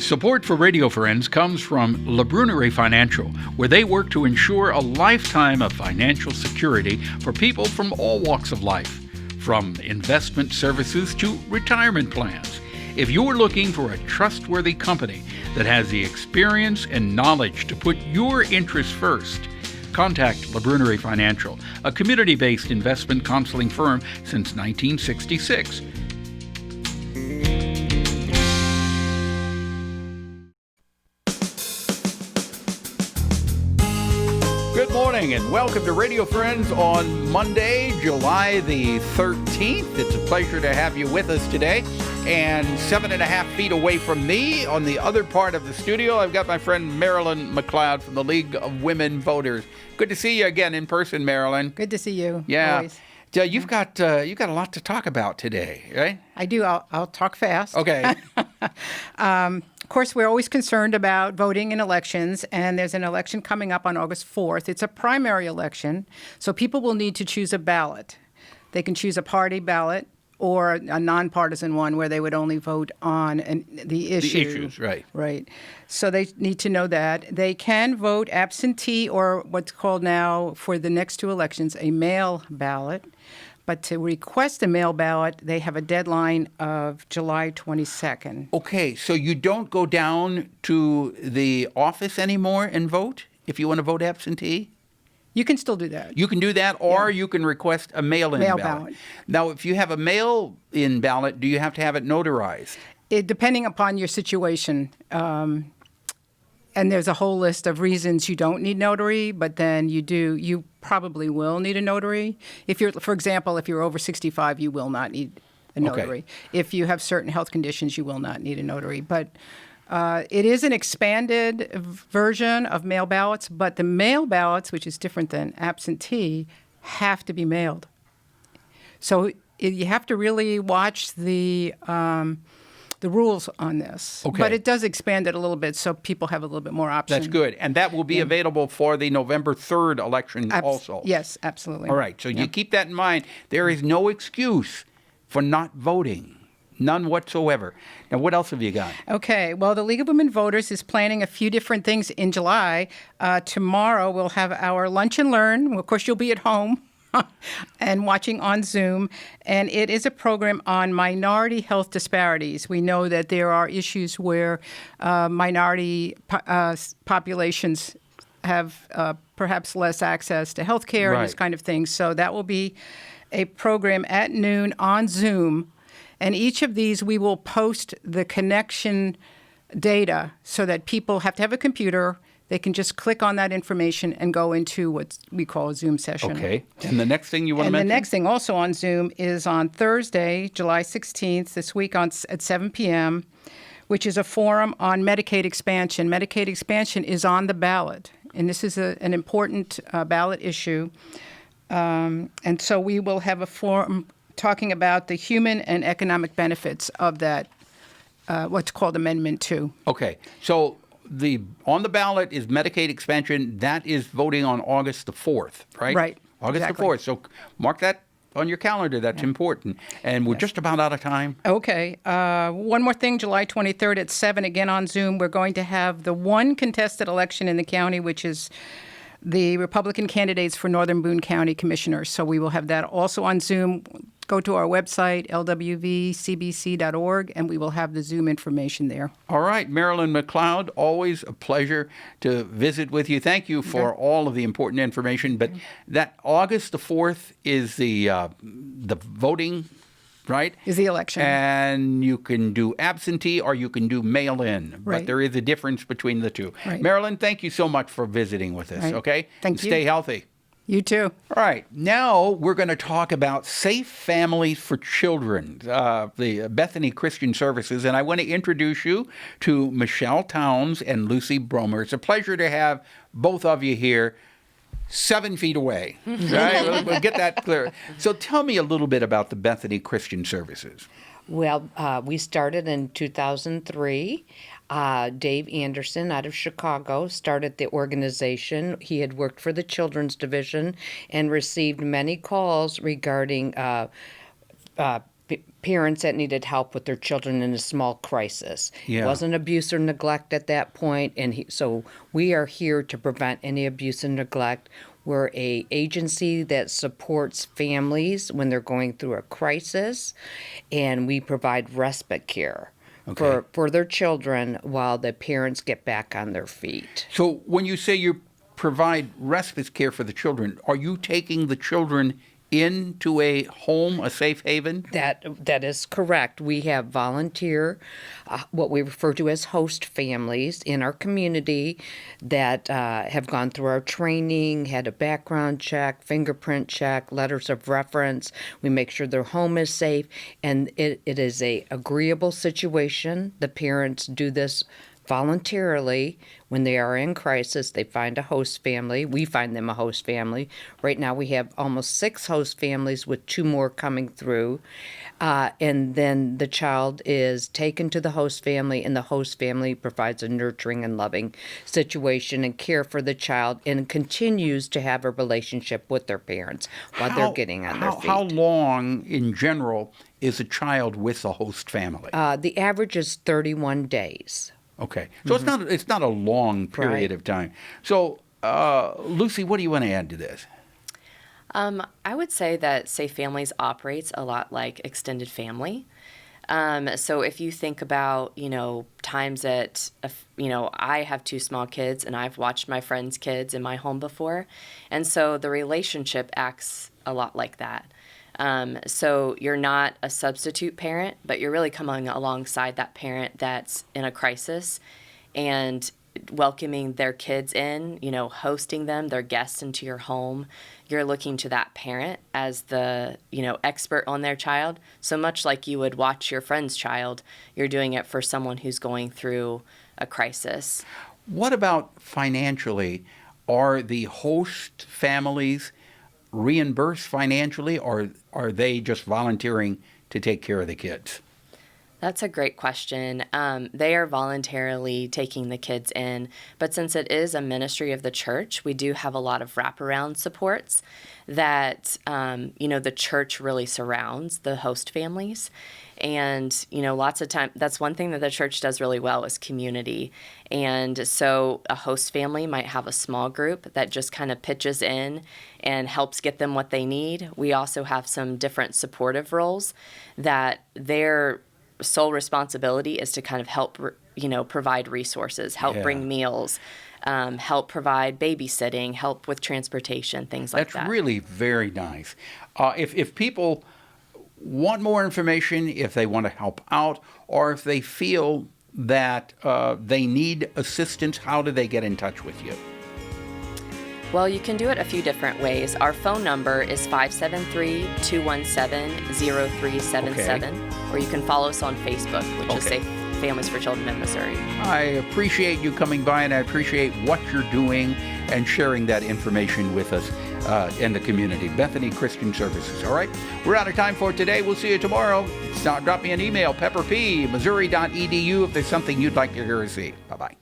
Support for Radio Friends comes from Bromer Financial, where they work to ensure a lifetime of financial security for people from all walks of life, from investment services to retirement plans. If you're looking for a trustworthy company that has the experience and knowledge to put your interests first, contact Bromer Financial, a community-based investment counseling firm since 1966. Good morning and welcome to Radio Friends on Monday, July the 13th. It's a pleasure to have you with us today. And 7.5 feet away from me on the other part of the studio, I've got my friend Marilyn McLeod from the League of Women Voters. Good to see you again in person, Marilyn. Good to see you. Yeah. Always. You've got a lot to talk about today, right? I do. I'll talk fast. Okay. Of course, we're always concerned about voting in elections, and there's an election coming up on August 4th. It's a primary election, so people will need to choose a ballot. They can choose a party ballot or a nonpartisan one where they would only vote on the issue. The issues, right. Right. So they need to know that. They can vote absentee or what's called now for the next two elections, a mail ballot. But to request a mail ballot, they have a deadline of July 22nd. Okay, so you don't go down to the office anymore and vote if you want to vote absentee? You can still do that. You can do that, or you can request a mail-in ballot. Now, if you have a mail-in ballot, do you have to have it notarized? Depending upon your situation. And there's a whole list of reasons you don't need notary, but then you probably will need a notary. For example, if you're over 65, you will not need a notary. Okay. If you have certain health conditions, you will not need a notary. But it is an expanded version of mail ballots, but the mail ballots, which is different than absentee, have to be mailed. So you have to really watch the rules on this. Okay. But it does expand it a little bit so people have a little bit more options. That's good. And that will be available for the November 3rd election also. Yes, absolutely. All right. So you keep that in mind. There is no excuse for not voting. None whatsoever. Now, what else have you got? Okay. Well, the League of Women Voters is planning a few different things in July. Tomorrow, we'll have our Lunch and Learn. Of course, you'll be at home and watching on Zoom. And it is a program on minority health disparities. We know that there are issues where minority populations have perhaps less access to health care and this kind of thing. So that will be a program at noon on Zoom. And each of these, we will post the connection data so that people have to have a computer. They can just click on that information and go into what we call a Zoom session. Okay. And the next thing you want to mention? And the next thing also on Zoom is on Thursday, July 16th, this week at 7 p.m., which is a forum on Medicaid expansion. Medicaid expansion is on the ballot, and this is an important ballot issue. And so we will have a forum talking about the human and economic benefits of that, what's called Amendment 2. Okay. So on the ballot is Medicaid expansion. That is voting on August the 4th, right? Right. August the 4th. So mark that on your calendar. That's important. And we're just about out of time. Okay. One more thing, July 23rd at 7, again on Zoom, we're going to have the one contested election in the county, which is the Republican candidates for Northern Boone County Commissioners. So we will have that also on Zoom. Go to our website, lwvcbc.org, and we will have the Zoom information there. All right. Marilyn McLeod, always a pleasure to visit with you. Thank you for all of the important information. But that August the 4th is the voting, right? Is the election. And you can do absentee or you can do mail-in. Right. But there is a difference between the two. Right. Marilyn, thank you so much for visiting with us, okay? Thank you. Stay healthy. You too. All right. Now we're going to talk about Safe Families for Children, the Bethany Christian Services. And I want to introduce you to Michele Towns and Lucy Bromer. It's a pleasure to have both of you here 7 feet away. Right? We'll get that clear. So tell me a little bit about the Bethany Christian Services. Well, we started in 2003. Dave Anderson out of Chicago started the organization. He had worked for the Children's Division and received many calls regarding parents that needed help with their children in a small crisis. Yeah. It wasn't abuse or neglect at that point, and so we are here to prevent any abuse and neglect. We're a agency that supports families when they're going through a crisis, and we provide respite care for their children while the parents get back on their feet. So when you say you provide respite care for the children, are you taking the children into a home, a safe haven? That is correct. We have volunteer, what we refer to as host families in our community that have gone through our training, had a background check, fingerprint check, letters of reference. We make sure their home is safe, and it is a agreeable situation. The parents do this voluntarily. When they are in crisis, they find a host family. We find them a host family. Right now we have almost 6 host families with 2 more coming through. And then the child is taken to the host family, and the host family provides a nurturing and loving situation and care for the child, and continues to have a relationship with their parents while they're getting on their feet. How long, in general, is a child with a host family? The average is 31 days. Okay. So it's not a long period of time. So, Lucy, what do you want to add to this? I would say that Safe Families operates a lot like extended family. So if you think about, times that, I have 2 small kids and I've watched my friends' kids in my home before. And so the relationship acts a lot like that. So you're not a substitute parent, but you're really coming alongside that parent that's in a crisis and welcoming their kids in, hosting them, their guests into your home. You're looking to that parent as the, expert on their child. So much like you would watch your friend's child, you're doing it for someone who's going through a crisis. What about financially? Are the host families reimbursed financially, or are they just volunteering to take care of the kids? That's a great question. They are voluntarily taking the kids in, but since it is a ministry of the church, we do have a lot of wraparound supports that, the church really surrounds the host families. And, lots of time, that's one thing that the church does really well is community. And so a host family might have a small group that just kind of pitches in and helps get them what they need. We also have some different supportive roles that their sole responsibility is to kind of help, provide resources, help bring meals, help provide babysitting, help with transportation, things like that. That's really very nice. If people want more information, if they want to help out, or if they feel that they need assistance, how do they get in touch with you? Well, you can do it a few different ways. Our phone number is 573-217-0377, or you can follow us on Facebook, which is Safe Families for Children in Missouri. I appreciate you coming by, and I appreciate what you're doing and sharing that information with us in the community. Bethany Christian Services. All right, we're out of time for today. We'll see you tomorrow. Drop me an email, pepperp@missouri.edu, if there's something you'd like to hear or see. Bye-bye.